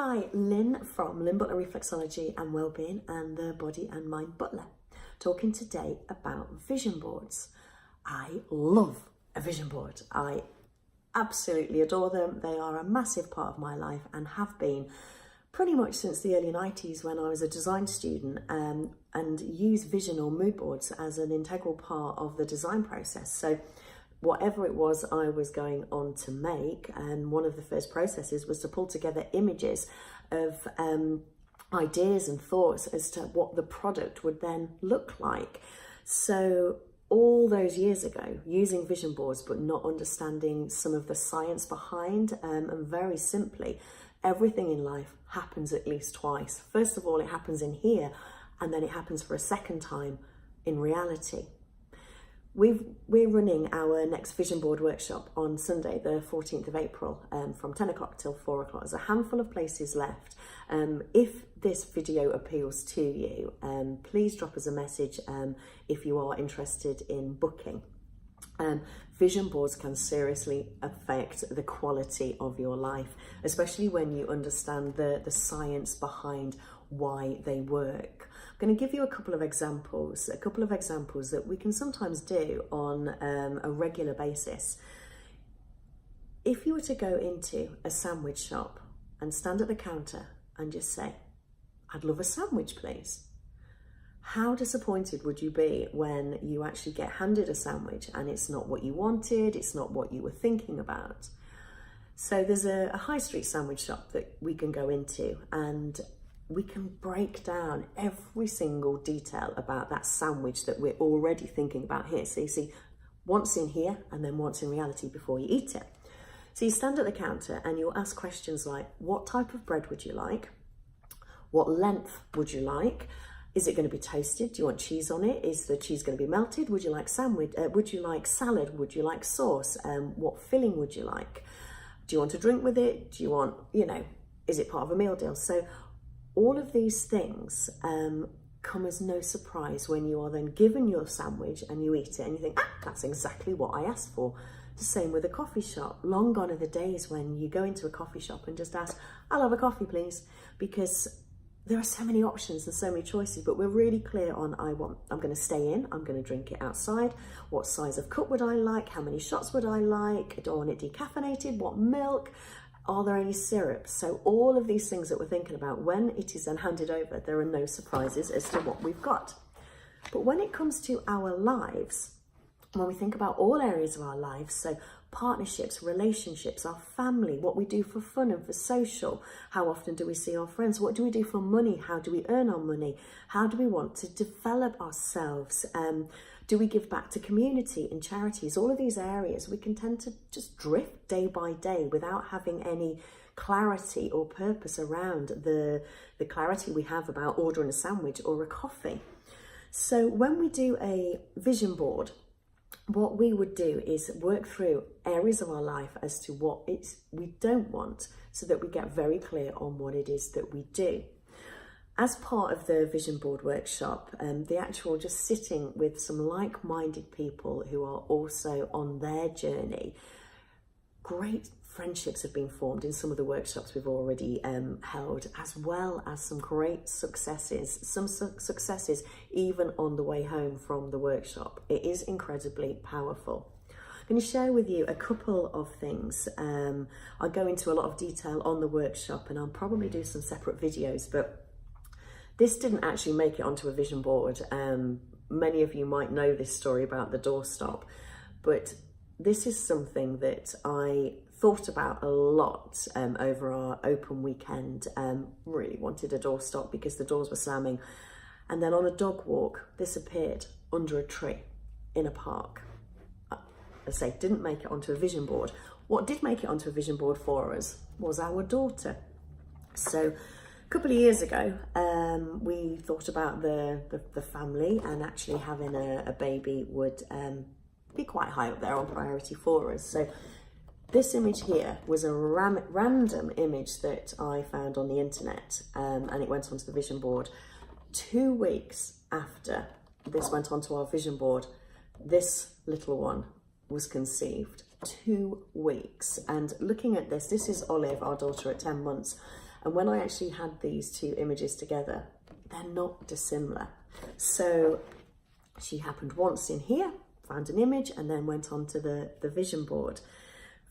Hi, Lynn from Lynn Butler Reflexology and Wellbeing and the Body and Mind Butler, talking today about vision boards. I love a vision board. I absolutely adore them. They are a massive part of my life and have been pretty much since the early 90s when I was a design student, and use vision or mood boards as an integral part of the design process. So whatever it was I was going on to make, and one of the first processes was to pull together images of ideas and thoughts as to what the product would then look like. So all those years ago, using vision boards but not understanding some of the science behind, and very simply, everything in life happens at least twice. First of all, it happens in here, and then it happens for a second time in reality. We're running our next vision board workshop on Sunday, the 14th of April, from 10 o'clock till 4 o'clock. There's a handful of places left. If this video appeals to you, please drop us a message if you are interested in booking. Vision boards can seriously affect the quality of your life, especially when you understand the science behind why they work. I'm going to give you a couple of examples that we can sometimes do on a regular basis. If you were to go into a sandwich shop and stand at the counter and just say, "I'd love a sandwich, please," how disappointed would you be when you actually get handed a sandwich and it's not what you wanted, it's not what you were thinking about? So there's a high street sandwich shop that we can go into, and we can break down every single detail about that sandwich that we're already thinking about here. So you see once in here and then once in reality before you eat it. So you stand at the counter and you'll ask questions like, what type of bread would you like? What length would you like? Is it going to be toasted? Do you want cheese on it? Is the cheese going to be melted? Would you like sandwich? Would you like salad? Would you like sauce? What filling would you like? Do you want a drink with it? Do you want, is it part of a meal deal? So all of these things come as no surprise when you are then given your sandwich and you eat it and you think, that's exactly what I asked for. The same with a coffee shop. Long gone are the days when you go into a coffee shop and just ask, "I'll have a coffee, please," because there are so many options and so many choices, but we're really clear on I'm going to stay in, I'm going to drink it outside, what size of cup would I like, how many shots would I like, do I want it decaffeinated, what milk, are there any syrups? So all of these things that we're thinking about, when it is then handed over, there are no surprises as to what we've got. But when it comes to our lives, when we think about all areas of our lives, so partnerships, relationships, our family, what we do for fun and for social, how often do we see our friends, what do we do for money, how do we earn our money, how do we want to develop ourselves, do we give back to community and charities? All of these areas, we can tend to just drift day by day without having any clarity or purpose around the clarity we have about ordering a sandwich or a coffee. So when we do a vision board, what we would do is work through areas of our life as to what we don't want, so that we get very clear on what it is that we do. As part of the vision board workshop, the actual just sitting with some like-minded people who are also on their journey, great friendships have been formed in some of the workshops we've already held, as well as some great successes, successes even on the way home from the workshop. It is incredibly powerful. I'm going to share with you a couple of things. I go into a lot of detail on the workshop, and I'll probably do some separate videos, but this didn't actually make it onto a vision board. Many of you might know this story about the doorstop, but this is something that I thought about a lot over our open weekend. Really wanted a doorstop because the doors were slamming. And then on a dog walk, this appeared under a tree in a park. I say, didn't make it onto a vision board. What did make it onto a vision board for us was our daughter. So a couple of years ago, we thought about the family, and actually having a baby would be quite high up there on priority for us. So this image here was a random image that I found on the internet, and it went onto the vision board. 2 weeks after this went onto our vision board, this little one was conceived. 2 weeks. And looking at this is Olive, our daughter at 10 months. And when I actually had these two images together, they're not dissimilar. So she happened once in here, found an image, and then went on to the vision board.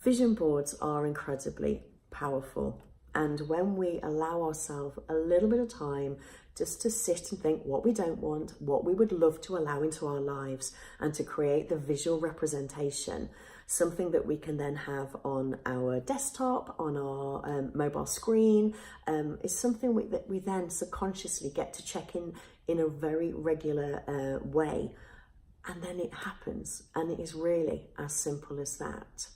Vision boards are incredibly powerful. And when we allow ourselves a little bit of time just to sit and think what we don't want, what we would love to allow into our lives, and to create the visual representation, something that we can then have on our desktop, on our mobile screen, is something that we then subconsciously get to check in a very regular way. And then it happens, and it is really as simple as that.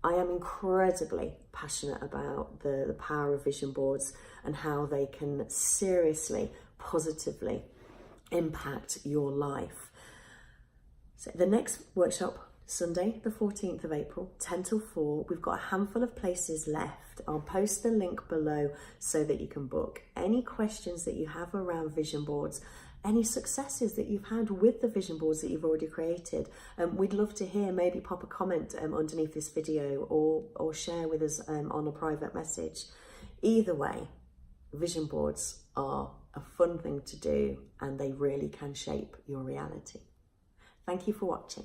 I am incredibly passionate about the power of vision boards and how they can seriously, positively impact your life. So the next workshop, Sunday, the 14th of April, 10 till 4. We've got a handful of places left. I'll post the link below so that you can book. Any questions that you have around vision boards, any successes that you've had with the vision boards that you've already created, we'd love to hear. Maybe pop a comment underneath this video, or share with us on a private message. Either way, vision boards are a fun thing to do, and they really can shape your reality. Thank you for watching.